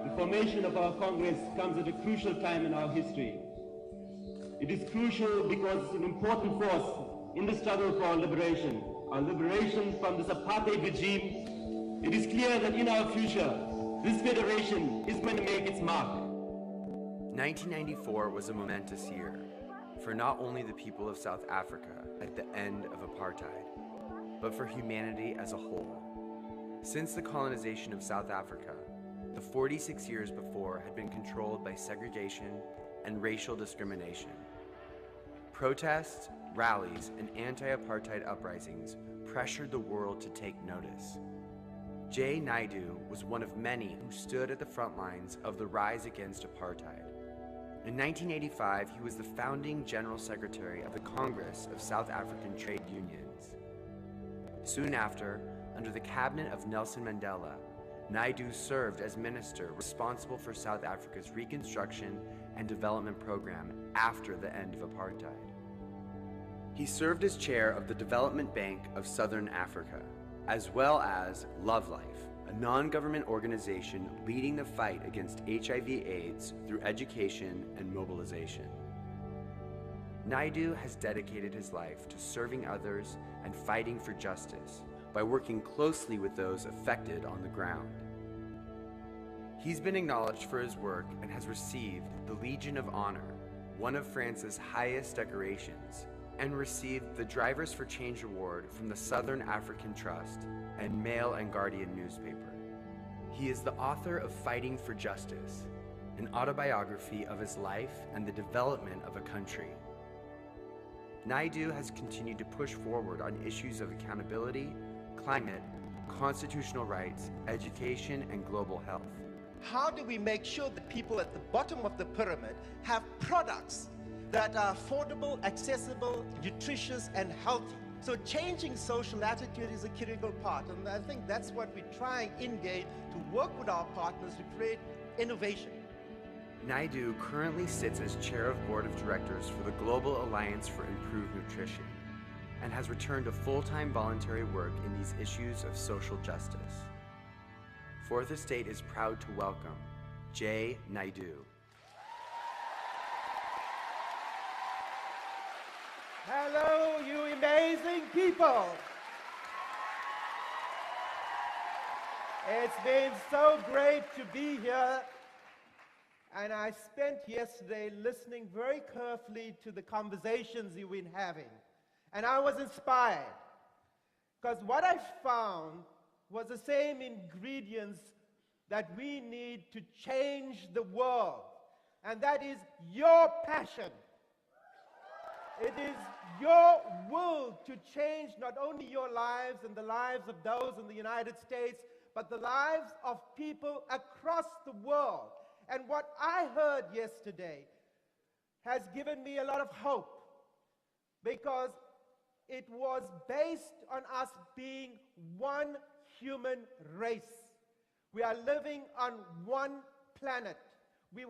The formation of our Congress comes at a crucial time in our history. It is crucial because it's an important force in the struggle for our liberation from this apartheid regime. It is clear that in our future, this federation is going to make its mark. 1994 was a momentous year for not only the people of South Africa at the end of apartheid, but for humanity as a whole. Since the colonization of South Africa, the 46 years before had been controlled by segregation and racial discrimination. Protests, rallies, and anti-apartheid uprisings pressured the world to take notice. Naidoo was one of many who stood at the front lines of the rise against apartheid. In 1985, he was the founding General Secretary of the Congress of South African Trade Unions. Soon after, under the cabinet of Nelson Mandela, Naidoo served as minister responsible for South Africa's reconstruction and development program after the end of apartheid. He served as chair of the Development Bank of Southern Africa, as well as Love Life, a non-government organization leading the fight against HIV/AIDS through education and mobilization. Naidoo has dedicated his life to serving others and fighting for justice by working closely with those affected on the ground. He's been acknowledged for his work and has received the Legion of Honor, one of France's highest decorations, and received the Drivers for Change Award from the Southern African Trust and Mail and Guardian newspaper. He is the author of Fighting for Justice, an autobiography of his life and the development of a country. Naidoo has continued to push forward on issues of accountability, climate, constitutional rights, education, and global health. How do we make sure that people at the bottom of the pyramid have products that are affordable, accessible, nutritious, and healthy? So changing social attitude is a critical part, and I think that's what we're trying Engage to work with our partners to create innovation. Naidoo currently sits as chair of board of directors for the Global Alliance for Improved Nutrition and has returned to full-time voluntary work in these issues of social justice. Fourth Estate is proud to welcome Naidoo. Hello, you amazing people. It's been so great to be here. And I spent yesterday listening very carefully to the conversations you've been having. And I was inspired. Because what I found was the same ingredients that we need to change the world. And that is your passion. It is your will to change not only your lives and the lives of those in the United States, but the lives of people across the world. And what I heard yesterday has given me a lot of hope, because it was based on us being one human race. We are living on one planet. We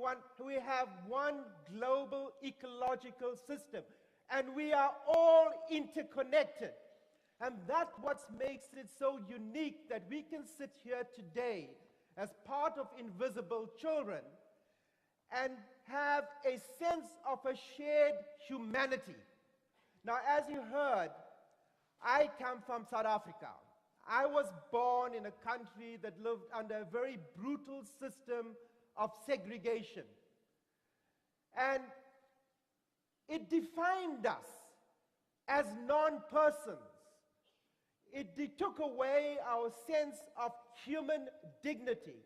have one global ecological system. And we are all interconnected. And that's what makes it so unique that we can sit here today as part of Invisible Children and have a sense of a shared humanity. Now, as you heard, I come from South Africa. I was born in a country that lived under a very brutal system of segregation. And it defined us as non-persons. It took away our sense of human dignity.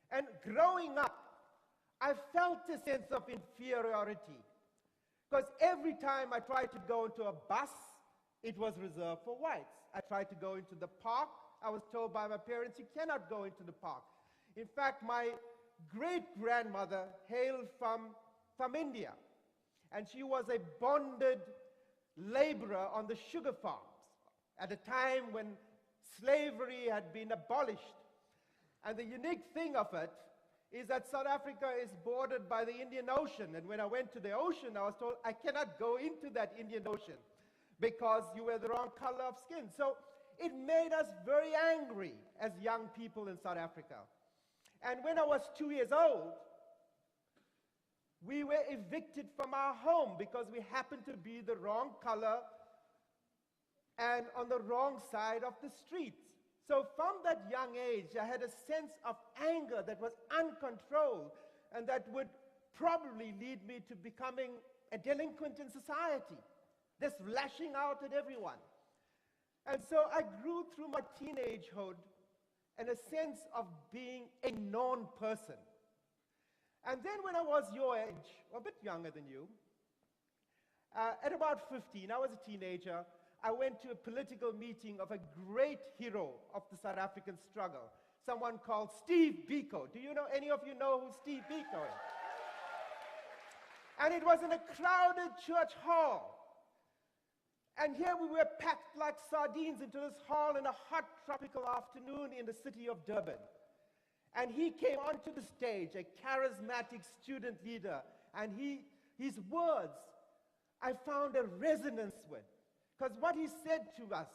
And growing up, I felt a sense of inferiority. Because every time I tried to go into a bus, it was reserved for whites. I tried to go into the park. I was told by my parents, you cannot go into the park. In fact, my great-grandmother hailed from India. And she was a bonded laborer on the sugar farms at a time when slavery had been abolished. And the unique thing of it is that South Africa is bordered by the Indian Ocean. And when I went to the ocean, I was told I cannot go into that Indian Ocean. because you were the wrong color of skin. So it made us very angry as young people in South Africa. And when I was 2 years old, we were evicted from our home because we happened to be the wrong color and on the wrong side of the street. So from that young age, I had a sense of anger that was uncontrolled and that would probably lead me to becoming a delinquent in society, just lashing out at everyone. And so I grew through my teenagehood in a sense of being a known person. And then when I was your age, or a bit younger than you, at about 15, I was a teenager, I went to a political meeting of a great hero of the South African struggle, someone called Steve Biko. Do you know, any of you know who Steve Biko is? And it was in a crowded church hall. And here we were packed like sardines into this hall in a hot tropical afternoon in the city of Durban. And he came onto the stage, a charismatic student leader, and his words I found a resonance with. Because what he said to us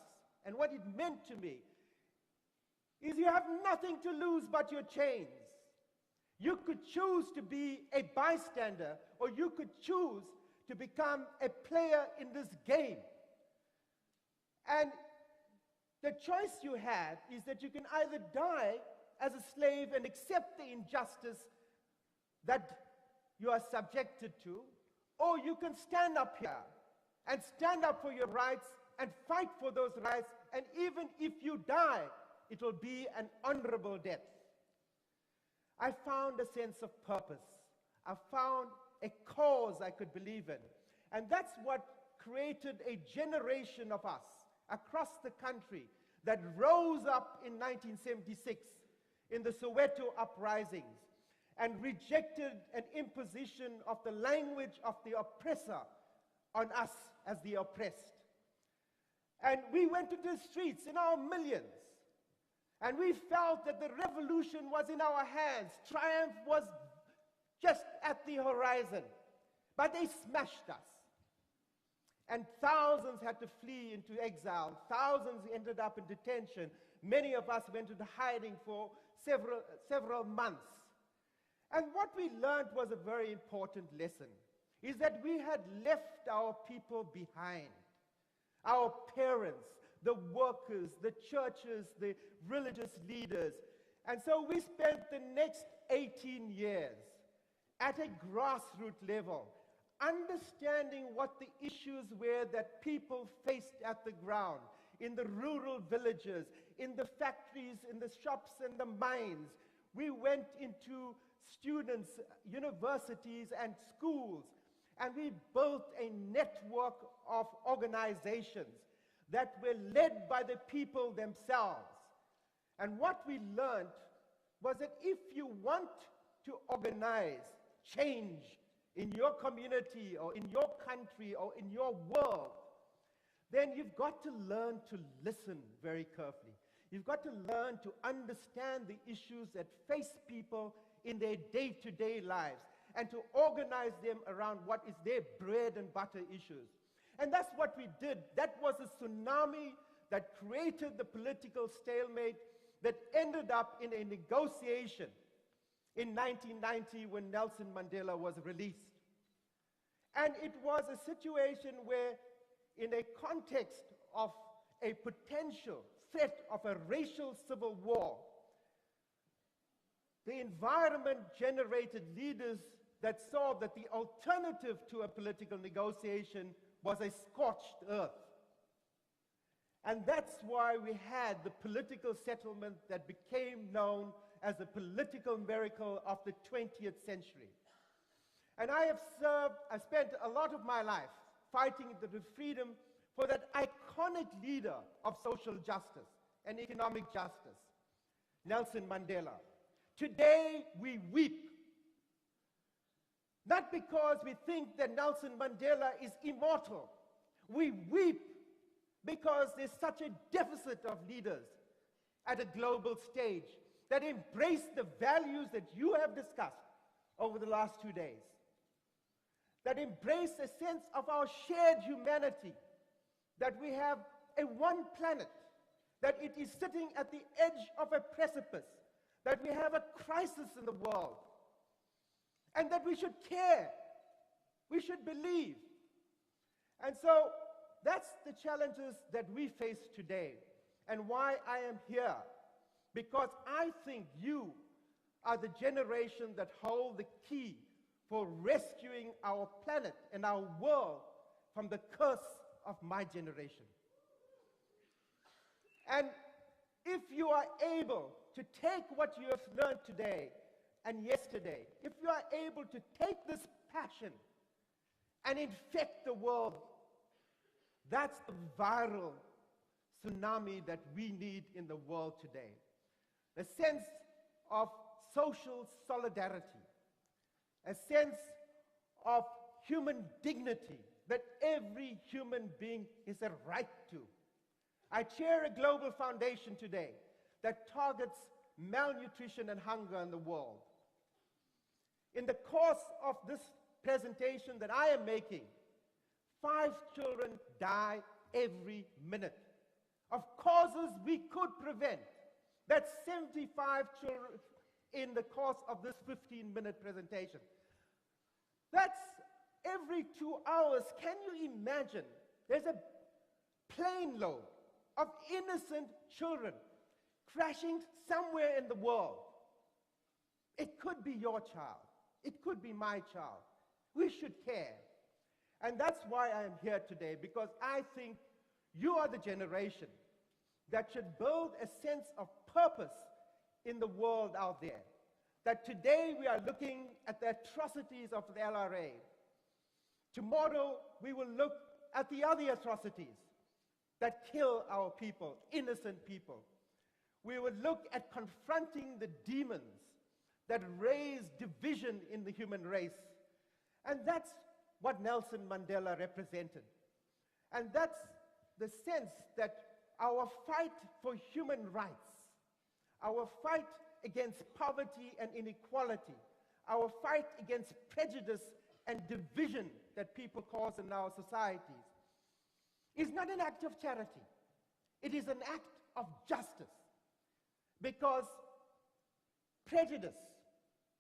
and what it meant to me is you have nothing to lose but your chains. You could choose to be a bystander, or you could choose to become a player in this game. And the choice you have is that you can either die as a slave and accept the injustice that you are subjected to, or you can stand up here and stand up for your rights and fight for those rights, and even if you die, it will be an honorable death. I found a sense of purpose. I found a cause I could believe in. And that's what created a generation of us across the country that rose up in 1976 in the Soweto uprisings and rejected an imposition of the language of the oppressor on us as the oppressed. And we went into the streets in our millions, and we felt that the revolution was in our hands. Triumph was just at the horizon. But they smashed us. And thousands had to flee into exile. Thousands ended up in detention. Many of us went into hiding for several months. And what we learned was a very important lesson, is that we had left our people behind. Our parents, the workers, the churches, the religious leaders. And so we spent the next 18 years at a grassroots level, understanding what the issues were that people faced at the ground, in the rural villages, in the factories, in the shops and the mines. We went into students, universities and schools, and we built a network of organizations that were led by the people themselves. And what we learned was that if you want to organize change in your community or in your country or in your world, then you've got to learn to listen very carefully. You've got to learn to understand the issues that face people in their day-to-day lives and to organize them around what is their bread and butter issues. And that's what we did. That was a tsunami that created the political stalemate that ended up in a negotiation in 1990 when Nelson Mandela was released. And it was a situation where, in a context of a potential threat of a racial civil war, the environment generated leaders that saw that the alternative to a political negotiation was a scorched earth. And that's why we had the political settlement that became known as the political miracle of the 20th century. And I spent a lot of my life fighting the freedom for that iconic leader of social justice and economic justice, Nelson Mandela. Today we weep, not because we think that Nelson Mandela is immortal. We weep because there's such a deficit of leaders at a global stage that embrace the values that you have discussed over the last 2 days, that embrace a sense of our shared humanity, that we have a one planet, that it is sitting at the edge of a precipice, that we have a crisis in the world, and that we should care, we should believe. And so that's the challenges that we face today, and why I am here, because I think you are the generation that hold the key for rescuing our planet and our world from the curse of my generation. And if you are able to take what you have learned today and yesterday, if you are able to take this passion and infect the world, that's the viral tsunami that we need in the world today. A sense of social solidarity, a sense of human dignity that every human being has a right to. I chair a global foundation today that targets malnutrition and hunger in the world. In the course of this presentation that I am making, 5 children die every minute of causes we could prevent. That's 75 children in the course of this 15-minute presentation. That's every 2 hours. Can you imagine? There's a plane load of innocent children crashing somewhere in the world. It could be your child. It could be my child. We should care. And that's why I am here today, because I think you are the generation that should build a sense of purpose in the world out there. That today we are looking at the atrocities of the LRA. Tomorrow we will look at the other atrocities that kill our people, innocent people. We will look at confronting the demons that raise division in the human race. And that's what Nelson Mandela represented. And that's the sense that our fight for human rights, our fight against poverty and inequality, our fight against prejudice and division that people cause in our societies, is not an act of charity. It is an act of justice. Because prejudice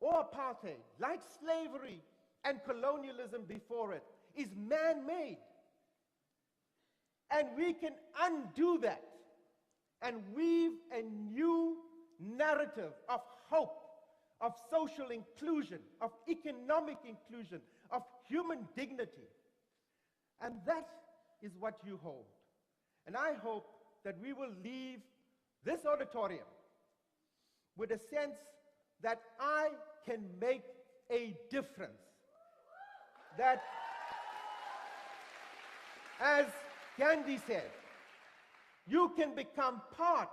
or apartheid, like slavery and colonialism before it, is man-made. And we can undo that and weave a new narrative of hope, of social inclusion, of economic inclusion, of human dignity. And that is what you hold. And I hope that we will leave this auditorium with a sense that I can make a difference. That, as Gandhi said, you can become part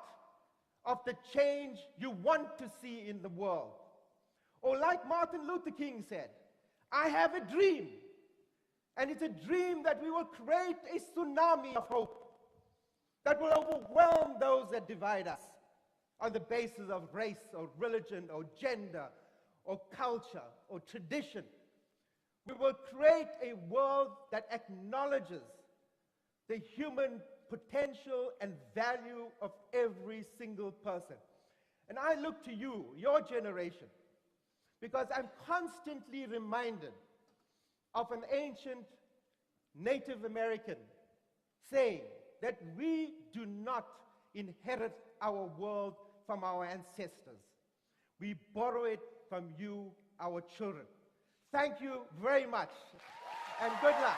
of the change you want to see in the world. Or like Martin Luther King said, I have a dream, and it's a dream that we will create a tsunami of hope that will overwhelm those that divide us on the basis of race or religion or gender or culture or tradition. We will create a world that acknowledges the human potential and value of every single person. And I look to you, your generation, because I'm constantly reminded of an ancient Native American saying that we do not inherit our world from our ancestors. We borrow it from you, our children. Thank you very much, and good luck.